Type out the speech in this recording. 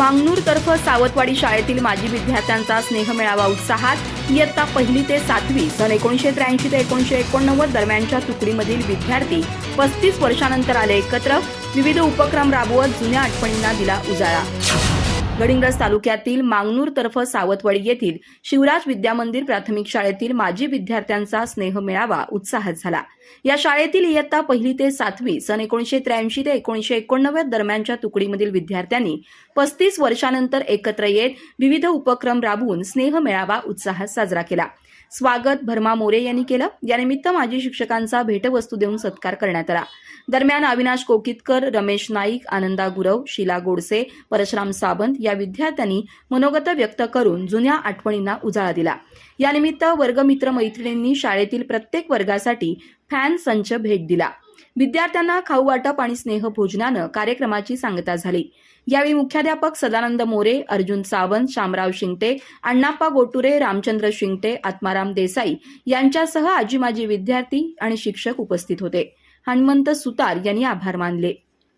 मांगनूर तर्फ सावतवाडी शाळेतील माजी विद्यार्थ्यांचा स्नेहमेळावा उत्साहात। इयत्ता 1 ते 7वी सन 1983 ते 1989 दरम्यानच्या तुकडीमधील विद्यार्थी 35 वर्षांनंतर आले एकत्र। विविध उपक्रम राबवत जुन्या आठवणींना दिला उजाळा। गडिंग्लज तालुक्यातील मांगनूर तर्फ सावतवाडी येथील शिवराज विद्यामंदिर प्राथमिक शाळेतील माजी विद्यार्थ्यांचा स्नेहमेळावा उत्साहात झाला। या शाळेतील इयत्ता 1 ते 7वी सन 1983 ते 1989 दरम्यानच्या तुकडीमधील विद्यार्थ्यांनी 35 वर्षांनंतर एकत्र येत विविध उपक्रम राबवून स्नेहमेळावा उत्साहात साजरा केला। स्वागत भरमा मोरे यांनी केलं। यानिमित्त माजी शिक्षकांचा भेटवस्तू देऊन सत्कार करण्यात आला। दरम्यान अविनाश कोकितकर, रमेश नाईक, आनंदा गुरव, शीला गोडसे, परशुराम सावंत या विद्यार्थ्यांनी मनोगत व्यक्त करून जुन्या आठवणींना उजाळा दिला। यानिमित्त वर्गमित्र मैत्रिणींनी शाळेतील प्रत्येक वर्गासाठी फॅन संच भेट दिला। विद्यार्थ्यांना खाऊ वाटप आणि स्नेहभोजनानं कार्यक्रमाची सांगता झाली। यावेळी मुख्याध्यापक सदानंद मोरे, अर्जुन सावंत, शामराव शिंगटे, अण्णाप्पा गोटुरे, रामचंद्र शिंगटे, आत्माराम देसाई यांच्यासह आजी माजी विद्यार्थी आणि शिक्षक उपस्थित होते। हनुमंत सुतार यांनी आभार मानले।